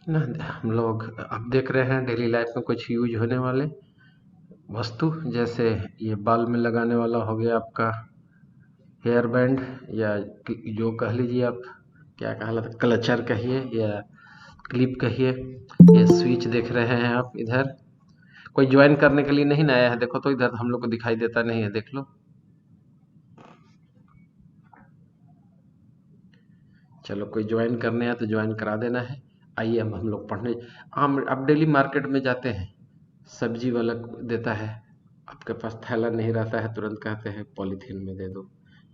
ना। हम लोग अब देख रहे हैं डेली लाइफ में कुछ यूज होने वाले वस्तु, जैसे ये बाल में लगाने वाला हो गया आपका हेयर बैंड, या जो कह लीजिए आप, क्या कहलाता, क्लचर कहिए या क्लिप कहिए। ये स्विच देख रहे हैं आप इधर। कोई ज्वाइन करने के लिए नहीं ना आया है, देखो तो इधर हम लोग को दिखाई देता नहीं है, देख लो। चलो, कोई ज्वाइन करने आया तो ज्वाइन करा देना है। आइए अब हम लोग पढ़ने। हम अब डेली मार्केट में जाते हैं, सब्जी वाला देता है, आपके पास थैला नहीं रहता है, तुरंत कहते हैं पॉलीथीन में दे दो,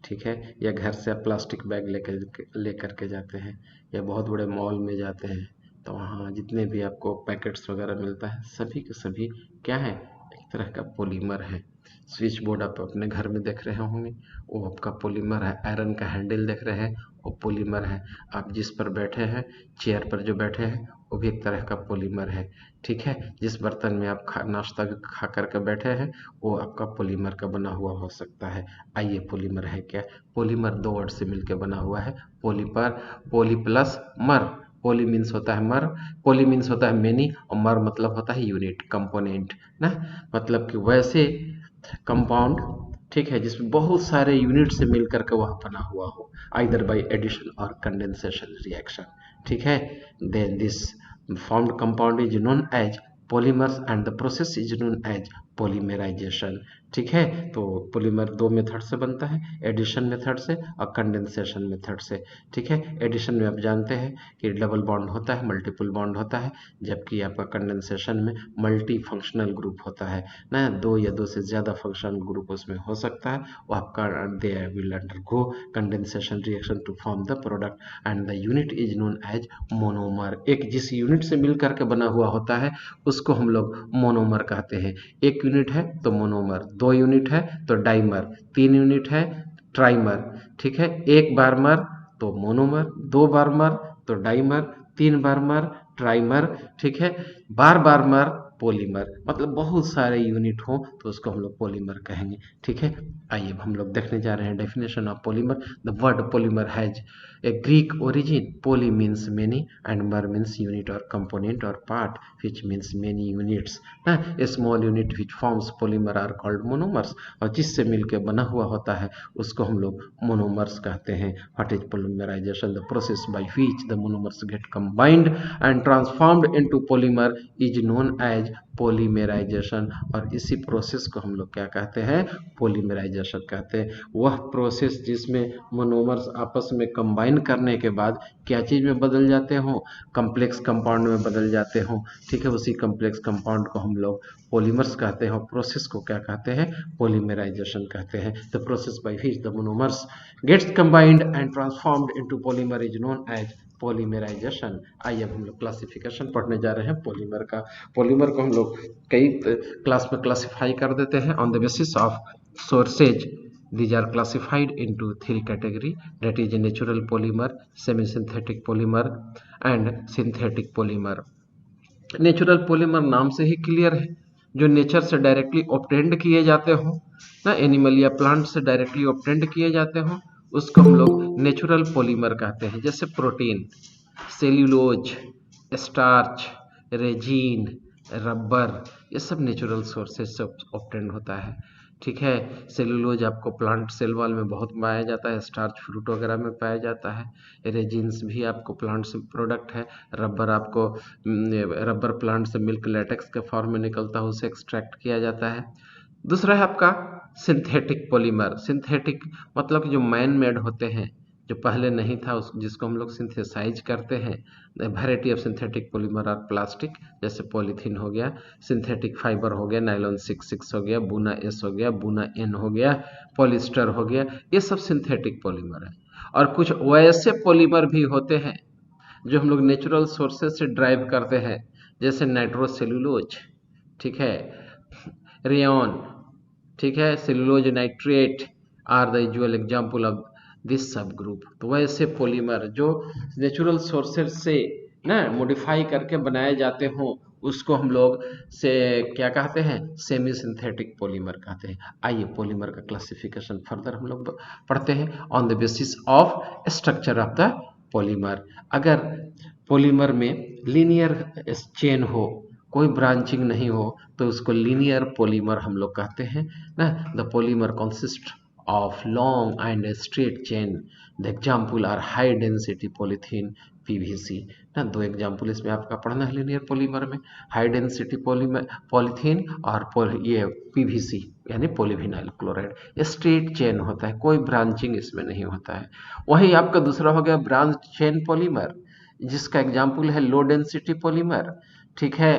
ठीक है। या घर से आप प्लास्टिक बैग लेकर के जाते हैं, या बहुत बड़े मॉल में जाते हैं तो वहाँ जितने भी आपको पैकेट्स वगैरह मिलता है, सभी के सभी क्या है, एक तरह का पॉलीमर है। स्विच बोर्ड आप अपने घर में देख रहे होंगे, वो आपका पॉलीमर है। आयरन का हैंडल देख रहे हैं, वो पॉलीमर है। आप जिस पर बैठे हैं, चेयर पर जो बैठे हैं, वो भी एक तरह का पॉलीमर है, ठीक है। जिस बर्तन में आप नाश्ता खा करके बैठे हैं, वो आपका पॉलीमर का बना हुआ हो सकता है। आइए, पॉलीमर है क्या? पॉलीमर दो वर्ड से मिलकर बना हुआ है, पोली पर, पोली प्लस मर। पोली मीन्स होता है मर, पोली मीन्स होता है मेनी, और मर मतलब होता है यूनिट, कंपोनेंट ना। मतलब कि वैसे कंपाउंड, ठीक है, जिसमें बहुत सारे यूनिट से मिलकर के वह बना हुआ हो, आइदर बाय एडिशन और कंडेंसेशन रिएक्शन, ठीक है। Then this formed compound is known as polymers and the process is known as polymerization, ठीक है। तो पॉलीमर दो मेथड से बनता है, एडिशन मेथड से और कंडेंसेशन मेथड से, ठीक है। एडिशन में आप जानते हैं कि डबल बॉन्ड होता है, मल्टीपल बॉन्ड होता है, जबकि आपका कंडेंसेशन में मल्टी फंक्शनल ग्रुप होता है ना, दो या दो से ज़्यादा फंक्शनल ग्रुप उसमें हो सकता है। वो आपका they will undergo condensation reaction to form the product and the unit is known as monomer. एक जिस यूनिट से मिल करके बना हुआ होता है उसको हम लोग मोनोमर कहते हैं। एक यूनिट है तो मोनोमर, दो यूनिट है तो डाइमर, तीन यूनिट है ट्राइमर, ठीक है। एक बार मर तो मोनोमर, दो बार मर तो डाइमर, तीन बार मर ट्राइमर, ठीक है। बार बार मर पॉलीमर, मतलब बहुत सारे यूनिट हो तो उसको हम लोग पॉलीमर कहेंगे, ठीक है। आइए अब हम लोग देखने जा रहे हैं definition of polymer. The word polymer has a Greek origin. Poly means many and mer means unit or component or part, which means many units. A small unit which forms polymer are called monomers. और जिससे मिलकर बना हुआ होता है उसको हम लोग monomers कहते हैं। What is polymerization? The process by which the monomers get combined and transformed into polymer is known as polymerization। और इसी प्रोसेस को हम लोग क्या कहते हैं? पोलीमराइजेशन कहते हैं। वह प्रोसेस जिसमें मोनोमर्स आपस में कंबाइन करने के बाद क्या चीज़ में बदल जाते हों? कम्प्लेक्स कंपाउंड में बदल जाते हों, ठीक है। उसी कम्प्लेक्स कंपाउंड को हम लोग पॉलीमर्स कहते हैं, और प्रोसेस को क्या कहते हैं? पोलीमराइजेशन कहते हैं। The process by which the monomers gets combined and transformed into polymer is known as polymerization. आइए अब हम लोग क्लासिफिकेशन पढ़ने जा रहे हैं पॉलीमर का। पॉलीमर को हम लोग कई क्लास में क्लासिफाई कर देते हैं on the basis of sources. These are classified into three category, that is natural polymer, semi-synthetic polymer and synthetic polymer। Natural polymer नाम से ही क्लियर है, जो नेचर से डायरेक्टली ऑब्टेंड किए जाते हो ना, एनिमल या प्लांट से डायरेक्टली ऑब्टेंड किए जाते हो, उसको हम लोग नेचुरल पॉलीमर कहते हैं। जैसे protein, cellulose, starch, resin, rubber, ये सब नेचुरल सोर्सेज से ऑब्टेंड होता है, ठीक है। सेलुलोज आपको प्लांट सेल वॉल में बहुत पाया जाता है, स्टार्च फ्रूट वगैरह में पाया जाता है। रेजिन्स भी आपको प्लांट से प्रोडक्ट है। रबर आपको रबर प्लांट से मिल्क लेटेक्स के फॉर्म में निकलता है, उसे एक्सट्रैक्ट किया जाता है। दूसरा है आपका सिंथेटिक पॉलीमर। सिंथेटिक मतलब कि जो मैन मेड होते हैं, जो पहले नहीं था, उस जिसको हम लोग सिंथेसाइज करते हैं। वैरायटी ऑफ सिंथेटिक पॉलीमर और प्लास्टिक, जैसे पॉलीथीन हो गया, सिंथेटिक फाइबर हो गया, नायलॉन 66 हो गया, बूना एस हो गया, बूना एन हो गया, पॉलिस्टर हो गया, ये सब सिंथेटिक पॉलीमर है। और कुछ वैसे पॉलीमर भी होते हैं जो हम लोग नेचुरल सोर्सेज से ड्राइव करते हैं, जैसे नाइट्रोसेल्यूलोज, ठीक है, रेयन, ठीक है, cellulose nitrate are the usual example of this sub group. तो वैसे पॉलीमर जो नेचुरल सोर्सेज से ना मॉडिफाई करके बनाए जाते हों, उसको हम लोग से क्या कहते हैं? सेमी सिंथेटिक पॉलीमर कहते हैं। आइए पॉलीमर का क्लासिफिकेशन फर्दर हम लोग पढ़ते हैं on the basis of structure of the polymer. अगर पॉलीमर में लीनियर चेन हो, कोई ब्रांचिंग नहीं हो, तो उसको लीनियर पॉलीमर हम लोग कहते हैं ना। The polymer consist of long and straight chain. The example are high density polythene, PVC ना। दो एग्जाम्पल इसमें आपका पढ़ना है लीनियर पॉलीमर में, हाई डेंसिटी पॉलीमर पॉलीथीन और ये पीवीसी यानी पॉलीविनाइल क्लोराइड। स्ट्रेट चेन होता है, कोई ब्रांचिंग इसमें नहीं होता है। वही आपका दूसरा हो गया ब्रांच चेन पॉलीमर, जिसका एग्जाम्पल है लो डेंसिटी पॉलीमर। ठीक है,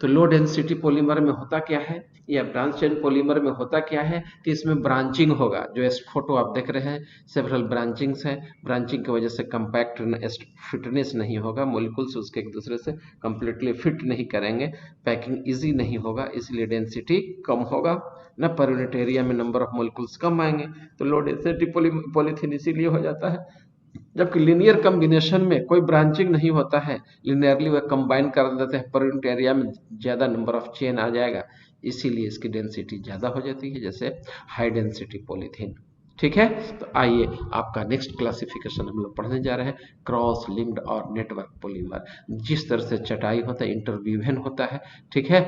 तो लो डेंसिटी पॉलीमर में होता क्या है, या ब्रांच चेन पॉलीमर में होता क्या है कि इसमें ब्रांचिंग होगा। जो इस फोटो आप देख रहे हैं, सेवरल ब्रांचिंग्स है। ब्रांचिंग की वजह से कंपैक्ट फिटनेस नहीं होगा, मोलिकुल्स उसके एक दूसरे से कंप्लीटली फिट नहीं करेंगे, पैकिंग इजी नहीं होगा, इसलिए डेंसिटी कम होगा ना। पर यूनिट एरिया में नंबर ऑफ मोलिकुल्स कम आएंगे, तो लो डेंसिटी पॉलीथीन इसीलिए हो जाता है। जबकि लिनियर कॉम्बिनेशन में कोई ब्रांचिंग नहीं होता है, लिनियरली वह कंबाइन कर देते हैं, पर यूनिट एरिया में ज्यादा नंबर ऑफ चेन आ जाएगा, इसीलिए इसकी डेंसिटी ज्यादा हो जाती है, जैसे हाई डेंसिटी पॉलीथीन। ठीक है, तो आइए आपका नेक्स्ट क्लासिफिकेशन हम लोग पढ़ने जा रहे हैं, क्रॉस लिंक्ड और नेटवर्क पॉलीमर। जिस तरह से चटाई होता है, इंटरवीवन होता है, ठीक है,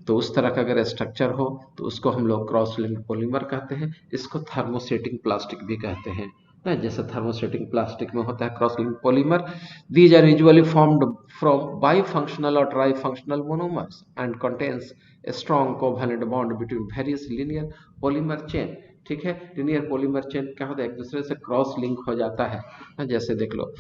तो उस तरह का अगर स्ट्रक्चर हो तो उसको हम लोग क्रॉस लिंक्ड पॉलीमर कहते हैं। इसको थर्मोसेटिंग प्लास्टिक भी कहते हैं ना, जैसे थर्मोसेटिंग प्लास्टिक में होता है cross linked polymer. These are usually formed from bifunctional or trifunctional monomers and contains a strong covalent bond between various linear polymer chain। ठीक है, linear polymer chain क्या होता है, एक दूसरे से क्रॉस लिंक हो जाता है ना। जैसे देख लो,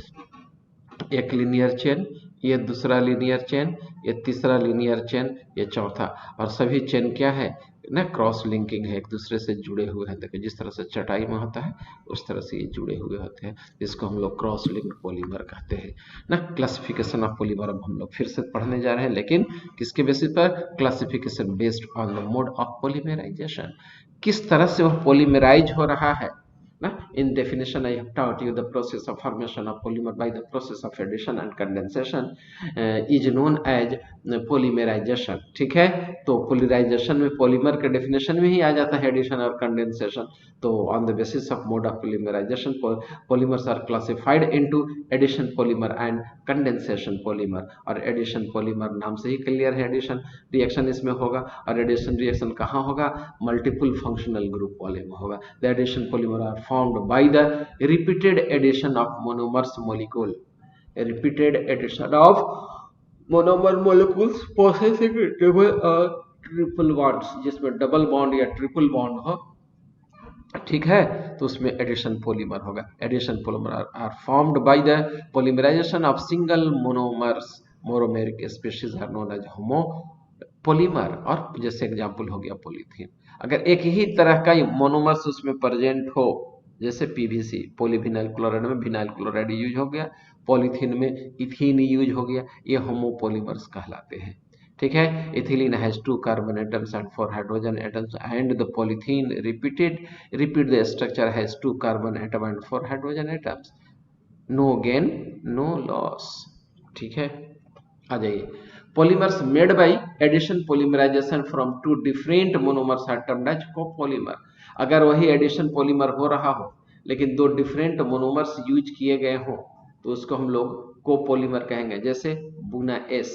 एक लिनियर चेन, ये दूसरा लिनियर चेन, ये तीसरा लिनियर चेन, ये चौथा, और सभी चेन क्या है ना, क्रॉस लिंकिंग है, एक दूसरे से जुड़े हुए हैं। देखो जिस तरह से चटाई में होता है उस तरह से ये जुड़े हुए होते हैं, जिसको हम लोग क्रॉस लिंक्ड पॉलीमर कहते हैं ना। क्लासिफिकेशन ऑफ पॉलीमर अब हम लोग फिर से पढ़ने जा रहे हैं, लेकिन किसके बेसिस पर, classification based on the mode of polymerization. किस तरह से वह पॉलीमराइज हो रहा है ना। In definition, I have taught you the process of formation of polymer by the process of addition and condensation is known as polymerization। ठीक है, तो पोलिमराइजेशन में पॉलीमर के डेफिनेशन में ही आ जाता है एडिशन और कंडेंसेशन। तो on the basis of mode of polymerization, polymers are classified into addition polymer and condensation polymer. और एडिशन पॉलीमर नाम से ही क्लियर है, एडिशन रिएक्शन इसमें होगा, और एडिशन रिएक्शन कहाँ होगा, मल्टीपल फंक्शनल ग्रुप वाले में होगा। The addition polymer are formed by the repeated addition of monomers molecule. Repeated addition of monomer molecules possessing double or triple bonds, जिसमें डबल बॉन्ड या ट्रिपल बॉन्ड हो, ठीक है, तो उसमें एडिशन पॉलीमर होगा। Addition polymer are formed by the polymerisation of single monomers. Monomeric species are known as homopolymer. और जैसे एग्जांपल हो गया पॉलीथीन, अगर एक ही तरह का मोनोमर्स उसमें प्रेजेंट हो, जैसे पीवीसी, पॉलीविनाइल क्लोराइड में विनाइल क्लोराइड यूज हो गया, पॉलीथीन में इथीन यूज हो गया, ये होमोपॉलीमर्स कहलाते हैं। ठीक है, ethylene has 2 carbon atoms and 4 hydrogen atoms and the polythene repeat the structure has 2 carbon atom and 4 hydrogen atoms। No gain no loss. ठीक है, आ जाइए, polymers made by addition polymerization from 2 different monomers are termed as copolymer। अगर वही addition polymer हो रहा हो लेकिन 2 different monomers use किए गए हों, तो उसको हम लोग कोपोलीमर कहेंगे। जैसे बुना एस,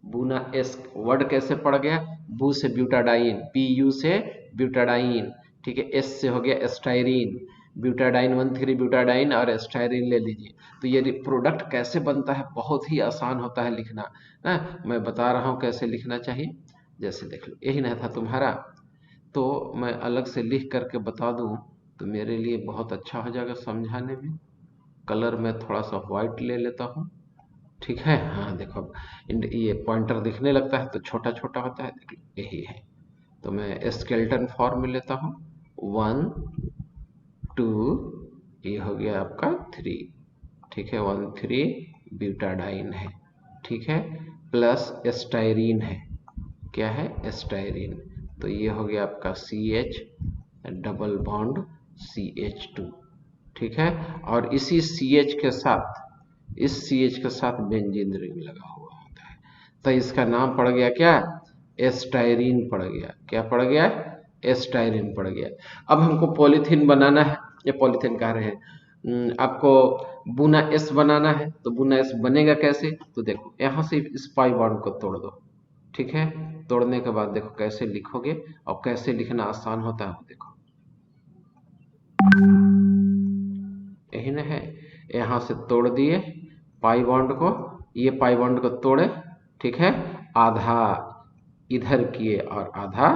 बुना एस वर्ड कैसे पड़ गया, बू से ब्यूटाडाइन, पी यू से ब्यूटाडाइन, ठीक है, एस से हो गया एस्टाइरिन, ब्यूटाडाइन 1,3 ब्यूटाडाइन और एस्टाइरिन ले लीजिए। तो ये प्रोडक्ट कैसे बनता है, बहुत ही आसान होता है लिखना ना, मैं बता रहा हूँ कैसे लिखना चाहिए। जैसे देख लो, यही नहीं था तुम्हारा, तो मैं अलग से लिख करके बता दूं तो मेरे लिए बहुत अच्छा हो जाएगा समझाने में। कलर में थोड़ा सा व्हाइट ले लेता हूँ, ठीक है। हाँ देखो, ये पॉइंटर दिखने लगता है तो छोटा छोटा होता है, देख लो यही है। तो मैं स्केलेटन फॉर्म में लेता हूँ, 1 2, ये हो गया आपका 3, ठीक है, 1,3 ब्यूटाडाइन है, ठीक है, प्लस एस्टाइरिन है, क्या है, एस्टाइरिन। तो ये हो गया आपका CH डबल बॉन्ड CH2, ठीक है, और इसी CH के साथ, इस CH के साथ बेंजीन रिंग लगा हुआ होता है, तो इसका नाम पड़ गया क्या, एस्टाइरिन पड़ गया। क्या पड़ गया, एस्टाइरिन पड़ गया। अब हमको पॉलीथीन बनाना है, ये पॉलीथीन कह रहे हैं, आपको बुना एस बनाना है, तो बुना एस बनेगा कैसे? तो देखो यहाँ से इस पाई बॉन्ड को तोड़ दो, ठीक है। तोड़ने के बाद देखो कैसे लिखोगे, और कैसे लिखना आसान होता है वो देखो, यही ना है। यहाँ से तोड़ दिए पाई बॉन्ड को, ये पाई बॉन्ड को तोड़े, ठीक है। आधा इधर किए और आधा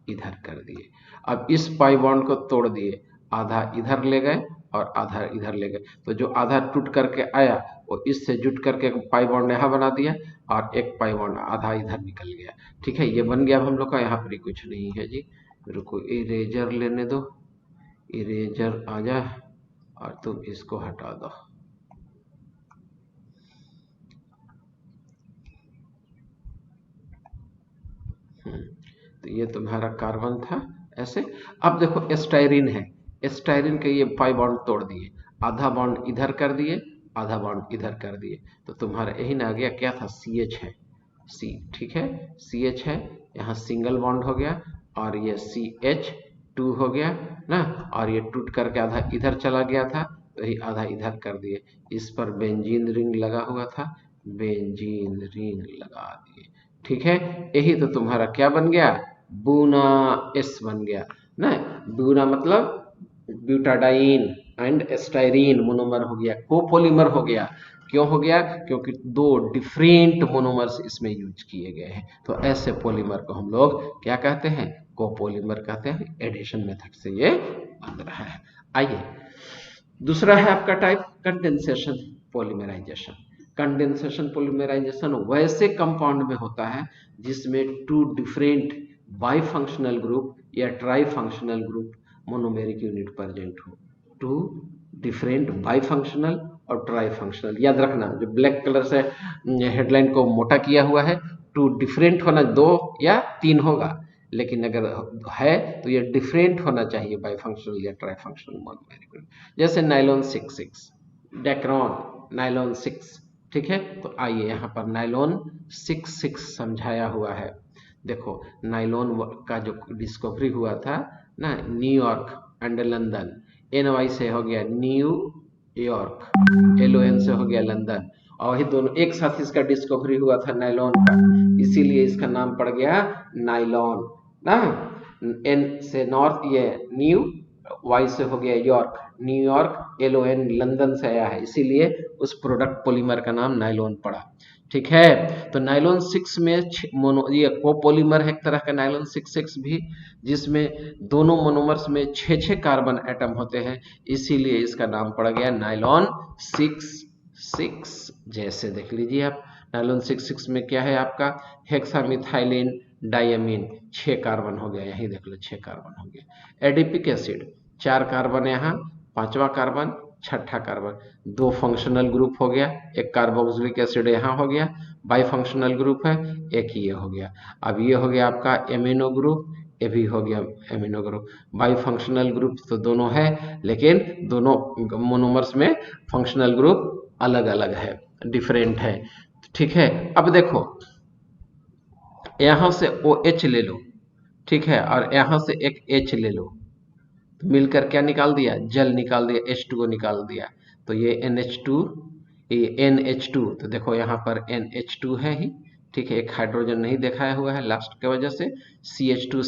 इधर कर दिए। अब इस पाई बॉन्ड को तोड़ दिए, आधा इधर ले गए और आधा इधर ले गए, तो जो आधा टूट करके आया वो इससे जुट करके एक पाई बॉन्ड यहाँ बना दिया, और एक पाई बॉन्ड आधा इधर निकल गया, ठीक है। ये बन गया अब हम लोग का। यहाँ पर ही कुछ नहीं है जी, रुको इरेजर लेने दो, इरेजर आ जा और तुम इसको हटा दो। तो ये तुम्हारा कार्बन था ऐसे। अब देखो एस्टाइरिन है, एस्टाइरिन के ये पाई बॉन्ड तोड़ दिए, आधा बॉन्ड इधर कर दिए, आधा बॉन्ड इधर कर दिए, तो तुम्हारा यही ना आ गया, क्या था? CH है, C, ठीक है। CH है, यहाँ सिंगल बॉन्ड हो गया, और ये CH2 हो गया ना, और ये टूट करके आधा इधर चला गया था, तो ये आधा इधर कर दिए। इस पर बेंजीन रिंग लगा हुआ था, बेंजीन रिंग लगा दिए, ठीक है। यही तो तुम्हारा क्या बन गया? बूना एस बन गया ना। बूना मतलब ब्यूटाडाइन एंड एस्टाइरिन मोनोमर हो गया, कोपोलिमर हो गया। क्यों हो गया? क्योंकि दो डिफरेंट मोनोमर्स इसमें यूज किए गए हैं। तो ऐसे पॉलीमर को हम लोग क्या कहते हैं? कोपोलिमर कहते हैं। एडिशन मेथड से ये बन रहा है। आइए, दूसरा है आपका type condensation polymerization. Condensation polymerization वैसे कंपाउंड में होता है जिसमें टू डिफरेंट बाइफंक्शनल ग्रुप या tri functional group monomeric unit present हो। टू डिफरेंट बाइफंक्शनल और ट्राई फंक्शनल, याद रखना, जो ब्लैक कलर से हेडलाइन को मोटा किया हुआ है, टू डिफरेंट होना, दो या तीन होगा, लेकिन अगर है तो ये डिफरेंट होना चाहिए बाइफंक्शनल या ट्राइफंक्शनल मोनोमेरिक। जैसे नाइलॉन 66, डेक्रॉन नाइलॉन 6, ठीक है। तो आइए यहाँ पर नाइलॉन 66 समझाया हुआ है। देखो नाइलॉन का जो डिस्कवरी हुआ था ना, न्यूयॉर्क एंड लंदन, NY से हो गया न्यू यॉर्क, LON से हो गया लंदन, और वही दोनों एक साथ इसका डिस्कवरी हुआ था नाइलॉन का, इसीलिए इसका नाम पड़ गया नाइलॉन ना। N से नॉर्थ, ये न्यू, Y से हो गया यॉर्क, न्यूयॉर्क, LON लंदन से आया है, इसीलिए उस प्रोडक्ट पॉलीमर का नाम नाइलॉन पड़ा, ठीक है। तो नाइलॉन 6 में ये कोपोलीमर है एक तरह का नाइलॉन 66 भी, जिसमें दोनों मोनोमर्स में 6 कार्बन एटम होते हैं, इसीलिए इसका नाम पड़ गया नाइलॉन 66। जैसे देख लीजिए आप, नाइलॉन 66 में क्या है आपका? हेक्सामिथाइलिन डायमीन, 6 कार्बन हो गया, यही देख लो 6 कार्बन हो गया। एडिपिक एसिड 4 कार्बन, यहाँ 5वां कार्बन, 6ठा कार्बन, 2 फंक्शनल ग्रुप हो गया, एक कार्बोक्सिलिक एसिड यहाँ हो गया, बाई फंक्शनल ग्रुप है, एक ये हो गया। अब ये हो गया आपका एमिनो ग्रुप, ये भी हो गया amino group. By functional group तो दोनों है, लेकिन दोनों मोनोमर्स में फंक्शनल ग्रुप अलग अलग है, डिफरेंट है, ठीक है। अब देखो यहां से OH ले लो, ठीक है, और यहां से एक H ले लो, तो मिलकर क्या निकाल दिया? जल निकाल दिया, H2O निकाल दिया। तो ये NH2, ये NH2, तो देखो यहाँ पर NH2 है ही, ठीक है, एक हाइड्रोजन नहीं दिखाया हुआ है लास्ट की वजह से। CH2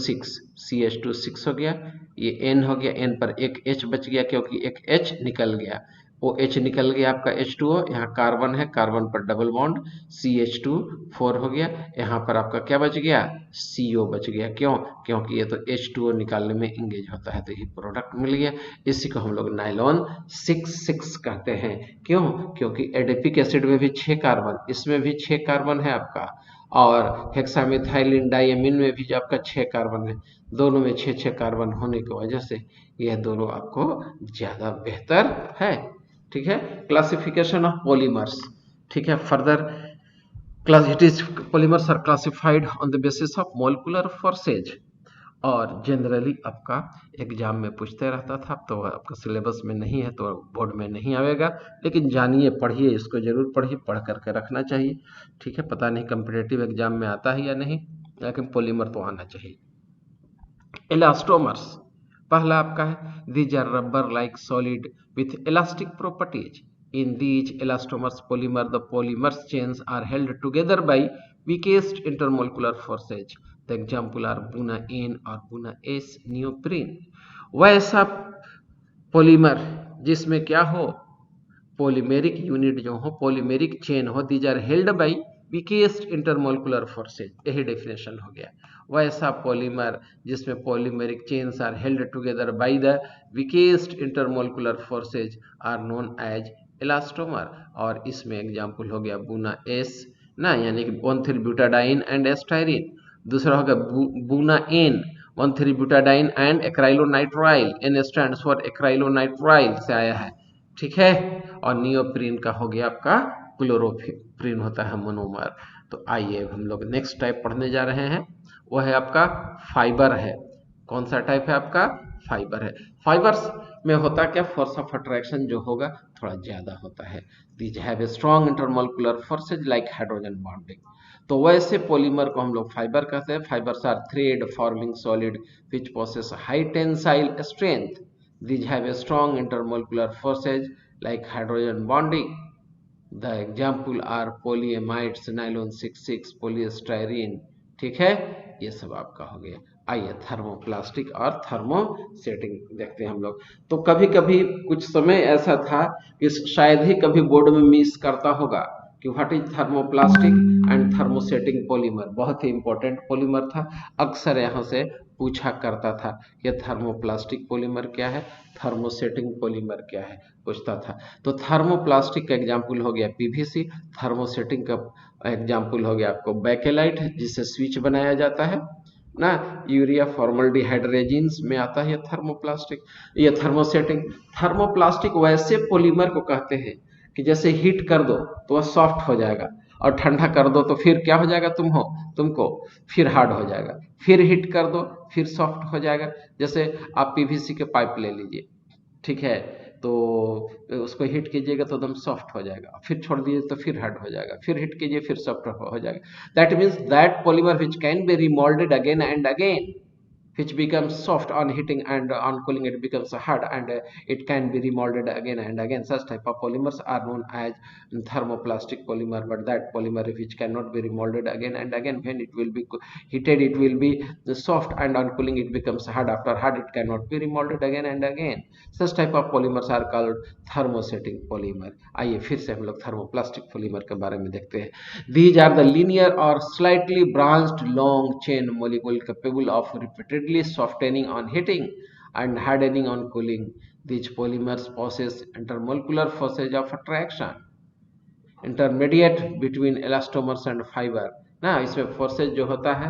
6 हो गया, ये N हो गया, N पर एक H बच गया क्योंकि एक H निकल गया, OH निकल गया आपका H2O, यहाँ कार्बन है, कार्बन पर डबल बॉन्ड, CH2 4 हो गया, यहाँ पर आपका क्या बच गया? CO बच गया। क्यों? क्योंकि ये तो H2O निकालने में इंगेज होता है, तो ये प्रोडक्ट मिल गया। इसी को हम लोग नाइलॉन 66 कहते हैं। क्यों? क्योंकि एडिपिक एसिड में भी 6 कार्बन, इसमें भी 6 कार्बन है आपका, और हेक्सामिथाइलिन डायमीन में भी जो आपका 6 कार्बन है, दोनों में 6 कार्बन होने की वजह से यह दोनों आपको ज्यादा बेहतर है, ठीक है। क्लासिफिकेशन ऑफ पॉलीमर्स, ठीक है। Further class, it is polymers are classified on the basis of molecular forces, और जनरली आपका एग्जाम में पूछते रहता था, तो आपका सिलेबस में नहीं है तो बोर्ड में नहीं आएगा, लेकिन जानिए, पढ़िए, इसको जरूर पढ़िए, पढ़ करके रखना चाहिए, ठीक है। पता नहीं कंपिटेटिव एग्जाम में आता है या नहीं, लेकिन पॉलीमर तो आना चाहिए। इलास्टोमर्स, पहला आपका है these are rubber like solid with elastic properties. In these elastomers polymer the polymers chains are held together by weakest intermolecular forces. The example are Buna N और Buna S neoprene। वैसा polymer जिसमें क्या हो, polymeric unit जो हो, polymeric chain हो, these are held by weakest intermolecular forces, यही definition हो गया। वैसा पॉलीमर जिसमें polymeric chains are held together by the weakest intermolecular forces are known as elastomer. और इसमें एग्जाम्पल हो गया बुना एस ना, यानी कि 1,3-ब्यूटाडाइन एंड एस्टाइरिन। दूसरा होगा buna N one three butadiene and acrylonitrile, N stands for acrylonitrile से आया है, ठीक है। और नियोप्रीन का हो गया आपका क्लोरोप्रीन होता है मोनोमर। तो आइए हम लोग नेक्स्ट टाइप पढ़ने जा रहे हैं, वो है आपका फाइबर है। कौन सा टाइप है आपका? फाइबर है। फाइबर्स में होता क्या, फोर्स ऑफ अट्रैक्शन जो होगा थोड़ा ज्यादा होता है। These have a strong intermolecular forces like hydrogen bonding. तो वैसे पॉलीमर को हम लोग फाइबर कहते हैं। Fibres are thread forming solid which possess high tensile strength. These have a strong intermolecular forces like hydrogen bonding. The example are polyamides, nylon 66, polystyrene, ठीक है। ये सब आपका हो गया। आइए थर्मोप्लास्टिक और थर्मोसेटिंग देखते हैं हम लोग। तो कभी कभी कुछ समय ऐसा था कि शायद ही कभी बोर्ड में मिस करता होगा कि what is thermoplastic and thermosetting polymer. बहुत ही इंपॉर्टेंट पॉलीमर था, अक्सर यहाँ से पूछा करता था कि थर्मोप्लास्टिक पॉलीमर क्या है, थर्मोसेटिंग पॉलीमर क्या है, पूछता था। तो थर्मोप्लास्टिक का एग्जाम्पल हो गया पीवीसी, थर्मोसेटिंग का एग्जाम्पल हो गया आपको बेकेलाइट जिससे स्विच बनाया जाता है ना, यूरिया फॉर्मल्डिहाइड रेजिन्स में आता है थर्मोप्लास्टिक, ये थर्मोसेटिंग। थर्मोप्लास्टिक वैसे पॉलीमर को कहते हैं कि जैसे हीट कर दो तो वह सॉफ्ट हो जाएगा, और ठंडा कर दो तो फिर क्या हो जाएगा, तुमको फिर हार्ड हो जाएगा, फिर हीट कर दो फिर सॉफ्ट हो जाएगा। जैसे आप पीवीसी के पाइप ले लीजिए, ठीक है, तो उसको हीट कीजिएगा तो एकदम सॉफ्ट हो जाएगा, फिर छोड़ दीजिए तो फिर हार्ड हो जाएगा, फिर हीट कीजिए फिर सॉफ्ट हो जाएगा। That means that polymer which can be remoulded again and again, which becomes soft on heating and on cooling it becomes hard, and it can be remolded again and again. Such type of polymers are known as thermoplastic polymer. But that polymer which cannot be remolded again and again, when it will be heated it will be soft, and on cooling it becomes hard, after hard it cannot be remolded again and again. Such type of polymers are called thermosetting polymer। आइए फिर से हम लोग thermoplastic polymer के बारे में देखते हैं। These are the linear or slightly branched long chain molecule capable of repeatedly softening on heating and hardening on cooling. These polymers possess intermolecular forces of attraction intermediate between elastomers and fiber ना। इसमें forces जो होता है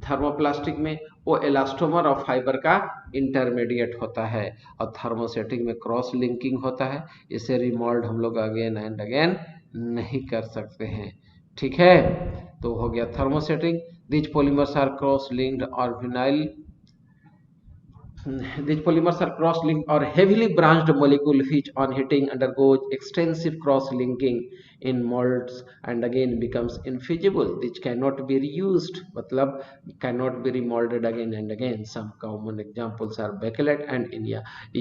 thermoplastic में वो elastomer और fibre का intermediate होता है, और थर्मोसेटिंग में क्रॉस लिंकिंग होता है। इसे रिमोल्ड हम लोग अगेन एंड अगेन नहीं कर सकते हैं, ठीक है। तो हो गया thermosetting. This polymers are cross linked और vinyl, these polymers are cross-linked or heavily branched molecule which on heating undergoes extensive cross-linking in molds and again becomes infusible. Which cannot be reused, मतलब cannot be remolded again and again. Some common examples are bakelite and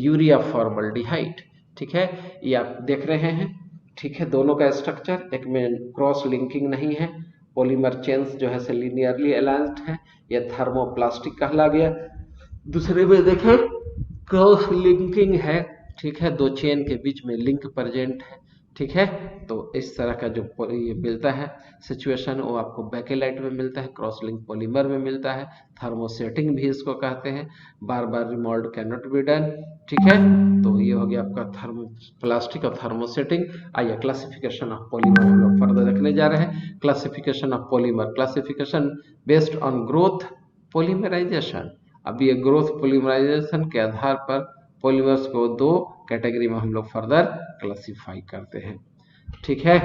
urea formaldehyde, ठीक है। ये आप देख रहे हैं, ठीक है, दोनों का स्ट्रक्चर, एक में क्रॉस लिंकिंग नहीं है, पॉलीमर चेन्स जो है से लिनियरली अलाइंस्ड है, यह थर्मोप्लास्टिक कहला गया। दूसरे में देखें क्रॉस लिंकिंग है, ठीक है, दो चेन के बीच में लिंक प्रेजेंट है, ठीक है। तो इस तरह का जो ये मिलता है सिचुएशन वो आपको बेकेलाइट में मिलता है, क्रॉस लिंक पॉलीमर में मिलता है, थर्मोसेटिंग भी इसको कहते हैं, बार बार remould can not be done, ठीक है। तो ये हो गया आपका थर्मोप्लास्टिक और थर्मोसेटिंग। आइए क्लासिफिकेशन ऑफ पॉलीमर हम लोग फर्दर देखने जा रहे हैं। Classification of polymer, classification based on growth polymerization. अब ये ग्रोथ पॉलीमराइजेशन के आधार पर पॉलीमर्स को दो कैटेगरी में हम लोग फर्दर क्लासिफाई करते हैं, ठीक है।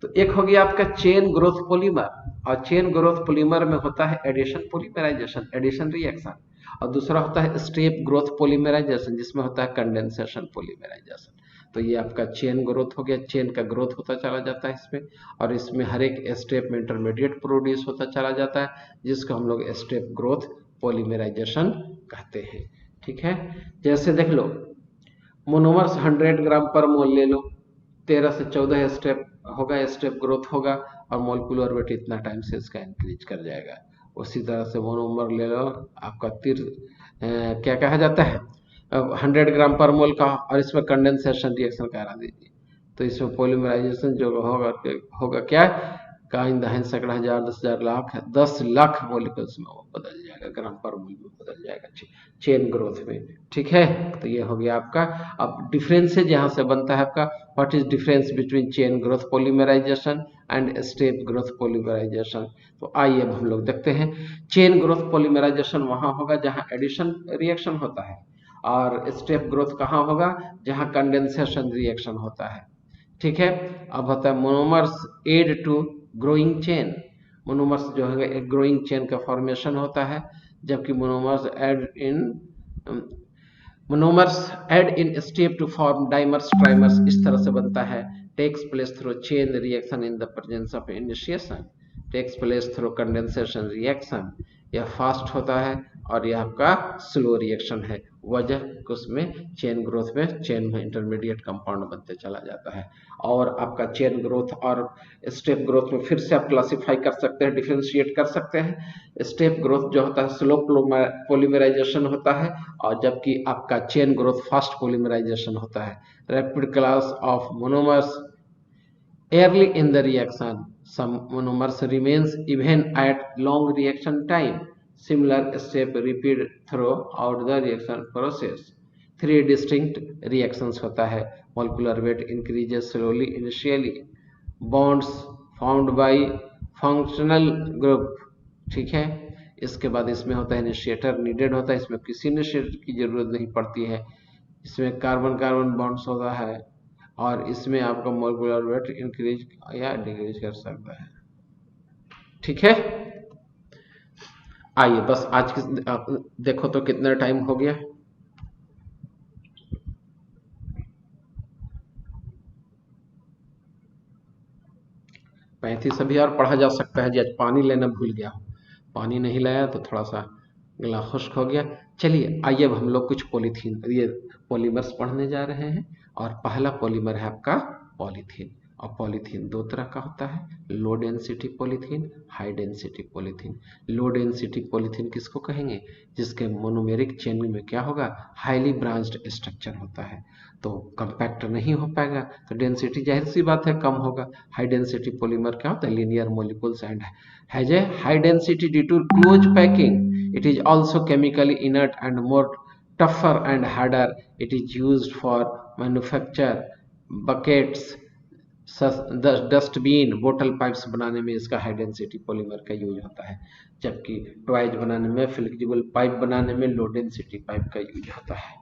तो एक हो गया आपका चेन ग्रोथ पॉलीमर, और चेन ग्रोथ पॉलीमर में होता है एडिशन पॉलीमराइजेशन, एडिशन रिएक्शन, और दूसरा होता है स्टेप ग्रोथ पॉलीमराइजेशन जिसमें होता है कंडेंसेशन पॉलीमराइजेशन। तो ये आपका चेन ग्रोथ हो गया, चेन का ग्रोथ होता चला जाता है इसमें, और इसमें हर एक स्टेप में इंटरमीडिएट प्रोड्यूस होता चला जाता है जिसको हम लोग स्टेप ग्रोथ पॉलीमराइजेशन कहते हैं, ठीक है, जैसे देख लो मोनोमर्स 100 ग्राम पर मोल ले लो, 13 से 14 स्टेप होगा, स्टेप ग्रोथ होगा और मोलिकुलर वेट इतना टाइम से इसका इंक्रीज कर जाएगा। उसी तरह से मोनोमर ले लो, आपका क्या कहा जाता है, 100 ग्राम पर मोल का, और इसमें कंडेंसेशन रिएक्शन करा दीजिए, तो इसमें पॉलीमराइजेशन जो होगा होगा क्या, का इन दहन सैकड़ा हजार 10,000 लाख 10 लाख मॉलिक्यूल्स में वो बदल जाएगा, ग्राम पर मोल में बदल जाएगा चेन ग्रोथ में। ठीक है, तो ये हो गया आपका। अब डिफरेंसेज यहाँ से बनता है आपका, what is difference between chain growth polymerization and step growth polymerization. तो आइए अब हम लोग देखते हैं। चेन ग्रोथ पॉलीमराइजेशन वहां होगा जहां एडिशन रिएक्शन होता है, और स्टेप ग्रोथ कहाँ होगा, जहां कंडेंसेशन रिएक्शन होता है। ठीक है, अब होता है monomers add to growing chain. Monomers जो है एक ग्रोइंग चेन का फॉर्मेशन होता है, जबकि monomers add in step to form dimers trimers, इस तरह से बनता है। Takes place through chain reaction in the presence of initiation, takes place through condensation reaction. यह फास्ट होता है और यह आपका स्लो रिएक्शन है, वजह उसमें चेन ग्रोथ में चेन में इंटरमीडिएट कंपाउंड बनते चला जाता है। और आपका चेन ग्रोथ और स्टेप ग्रोथ में फिर से आप क्लासिफाई कर सकते हैं, डिफ्रेंशिएट कर सकते हैं। स्टेप ग्रोथ जो होता है स्लो पॉलीमराइजेशन होता है, और जबकि आपका चेन ग्रोथ फास्ट पॉलीमराइजेशन होता है। Rapid class of monomers early in the reaction, some monomers remains even at long reaction time. Similar step repeat throughout the reaction process. 3 distinct reactions होता है। molecular weight increases slowly initially. bonds formed by functional group, ठीक है। इसके बाद इसमें होता है initiator needed होता है, इसमें किसी इनिशिएटर की जरूरत नहीं पड़ती है। इसमें कार्बन कार्बन बॉन्ड्स होता है, और इसमें आपका मोलिकुलर वेट इंक्रीज या डिक्रीज कर सकता है। ठीक है, आइए बस आज की देखो तो कितना टाइम हो गया। पैंतीस अभी और पढ़ा जा सकता है जी, आज पानी लेना भूल गया हूँ, पानी नहीं लाया तो थोड़ा सा गला खुश्क हो गया। चलिए आइए अब हम लोग कुछ पॉलीथीन ये पॉलीमर्स पढ़ने जा रहे हैं, और पहला पॉलीमर है आपका पॉलीथीन। और पॉलीथीन दो तरह का होता है, low density polythene, high density polythene. Low density polythene किसको कहेंगे, जिसके मोनोमेरिक चेन में क्या होगा, हाईली ब्रांच्ड स्ट्रक्चर होता है, तो कंपैक्ट नहीं हो पाएगा, तो डेंसिटी जाहिर सी बात है कम होगा। हाई डेंसिटी पॉलीमर क्या होता है, linear molecules and has a high density due to close packing. It is also chemically inert and more tougher and harder. It is used for manufacture buckets, dustbin, बोतल pipes बनाने में इसका high density polymer का use होता है, जबकि toys बनाने में, फ्लेक्सिबल पाइप बनाने में लो डेंसिटी पाइप का यूज होता है।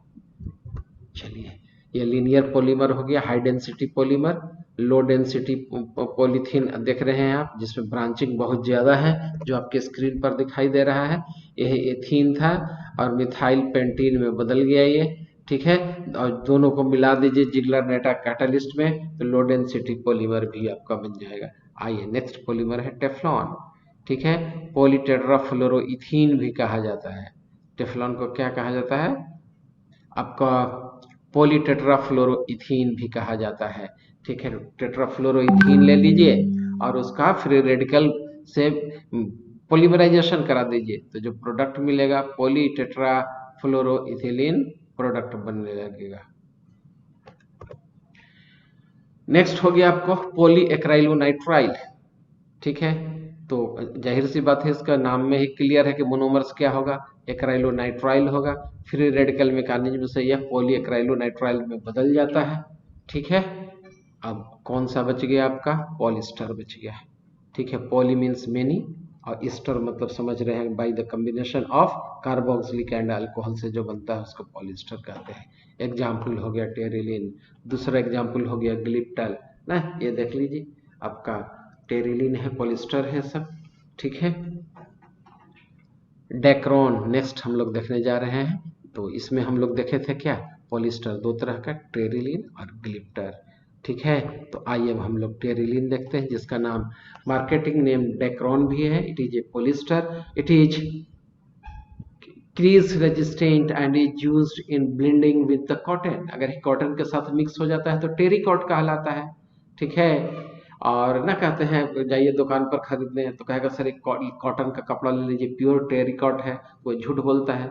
चलिए, ये लीनियर पॉलीमर हो गया, high density polymer. Low density polythene देख रहे हैं आप, जिसमें ब्रांचिंग बहुत ज्यादा है, जो आपके स्क्रीन पर दिखाई दे रहा है। यह एथीन था और मिथाइल पेंटीन में बदल गया ये, ठीक है। और दोनों को मिला दीजिए जिगलर नेटा कैटालिस्ट में, तो लो डेंसिटी पॉलीमर भी आपका बन जाएगा। आइए नेक्स्ट पॉलीमर है टेफ्लॉन, ठीक है। पॉलीटेट्राफ्लोरोइथीन भी कहा जाता है। टेफ्लॉन को क्या कहा जाता है आपका, पॉलीटेट्राफ्लोरोइथीन भी कहा जाता है, ठीक है। टेट्राफ्लोरोइथीन ले लीजिए और उसका फ्री रेडिकल से पॉलीमराइजेशन करा दीजिए, तो जो प्रोडक्ट मिलेगा पॉलीटेट्राफ्लोरोइथिलीन प्रोडक्ट बनने लगेगा। नेक्स्ट हो गया आपको पॉलीएक्राइलोनाइट्राइल, ठीक है। तो जाहिर सी बात है, इसका नाम में ही क्लियर है कि मोनोमर्स क्या होगा, एक्राइलोनाइट्राइल होगा। फ्री रेडिकल मैकेनिज्म से यह पॉलीएक्राइलोनाइट्राइल में बदल जाता है, ठीक है। अब कौन सा बच गया आपका, पॉलिस्टर बच गया, ठीक है। पॉली मीन्स मेनी, और ईस्टर मतलब समझ रहे हैं by the combination of carboxylic and alcohol से जो बनता है उसको पॉलिस्टर कहते हैं। एग्जाम्पल हो गया टेरिलिन, दूसरा एग्जाम्पल हो गया ग्लिप्टल ना, ये देख लीजिए आपका टेरिलिन है, पॉलिस्टर है सब, ठीक है। डेक्रोन नेक्स्ट हम लोग देखने जा रहे हैं, तो इसमें हम लोग देखे थे क्या, पॉलिस्टर दो तरह का, टेरिलिन और ग्लिप्टर, ठीक है। तो आइए अब हम लोग टेरिलिन देखते हैं, जिसका नाम मार्केटिंग नेम डेक्रोन भी है। It is a polyester, it is crease resistant and is used in blending with the cotton. अगर कॉटन के साथ मिक्स हो जाता है तो टेरिकॉट कहलाता है। ठीक है। और ना कहते हैं जाइए दुकान पर खरीदने तो कहेगा सर एक कॉटन का कपड़ा ले लीजिए, प्योर टेरिकॉट है। वो झूठ बोलता है।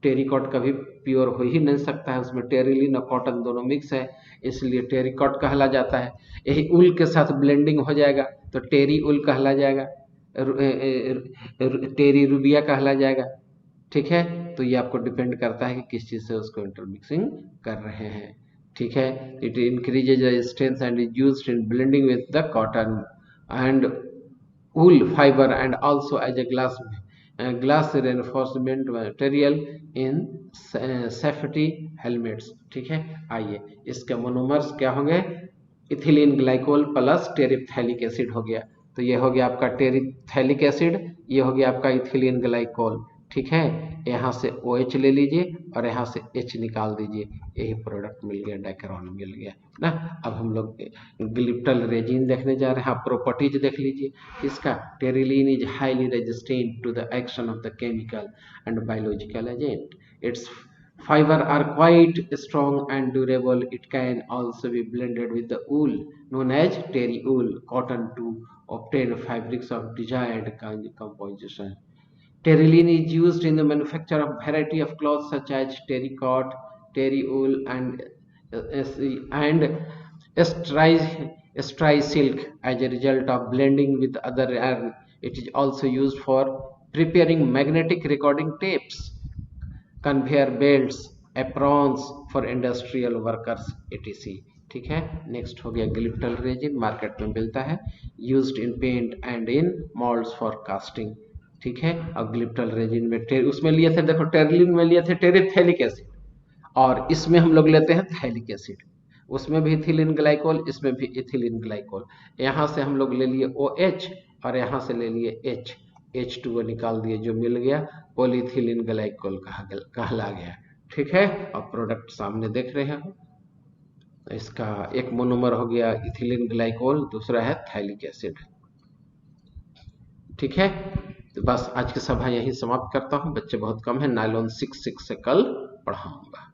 टेरिकॉट कभी प्योर हो ही नहीं सकता है, उसमें टेरिलिन और कॉटन दोनों मिक्स है, इसलिए टेरिकॉट कहला जाता है। यही उल के साथ ब्लेंडिंग हो जाएगा तो टेरी उल कहला जाएगा, टेरी रूबिया कहला जाएगा। ठीक है। तो ये आपको डिपेंड करता है कि किस चीज़ से उसको इंटरमिक्सिंग कर रहे हैं। ठीक है। It increases resistance and is used in blending with the cotton and wool fiber and also as a glass reinforcement material in safety helmets। ठीक है। आइए इसके मोनोमर्स क्या होंगे, इथिलीन ग्लाइकोल प्लस टेरिप्थैलिक एसिड हो गया। तो ये हो गया आपका टेरिप्थैलिक एसिड, ये हो गया आपका इथिलीन ग्लाइकोल। ठीक है। यहाँ से OH ले लीजिए और यहाँ से H निकाल दीजिए, यही प्रोडक्ट मिल गया, डाइक्रोन मिल गया ना। अब हम लोग ग्लिप्टल रेजिन देखने जा रहे हैं। आप प्रॉपर्टीज देख लीजिए इसका। Terylene is highly resistant to the action of the chemical and biological agent. Its fiber are quite strong and durable. It can also be blended with the wool known as terry wool cotton to obtain fabrics of desired composition. Terylene is used in the manufacture of variety of cloths such as terrycot, terry wool, and stry silk. As a result of blending with other yarn, it is also used for preparing magnetic recording tapes, conveyor belts, aprons for industrial workers etc। ठीक है। Next हो गया glyptal resin, market में मिलता है, used in paint and in moulds for casting. ठीक है। और ग्लिप्टल रेजिन में उसमें लिए थे, देखो टेरिलिन में लिए थे टेरिथैलिक एसिड और इसमें हम लोग लेते हैं थैलिक एसिड। उसमें भी इथिलीन ग्लाइकोल, इसमें भी इथिलीन ग्लाइकोल। यहाँ से हम लोग ले लिए OH और यहाँ से ले लिए H, H2O निकाल दिए, जो मिल गया पॉलीथिलीन ग्लाइकोल कहला गया। ठीक है। और प्रोडक्ट सामने देख रहे हो, इसका एक मोनोमर हो गया इथिलीन ग्लाइकोल, दूसरा है थैलिक एसिड। ठीक है। तो बस आज की सभा यही समाप्त करता हूँ, बच्चे बहुत कम है, नायलॉन 6 से कल पढ़ाऊंगा।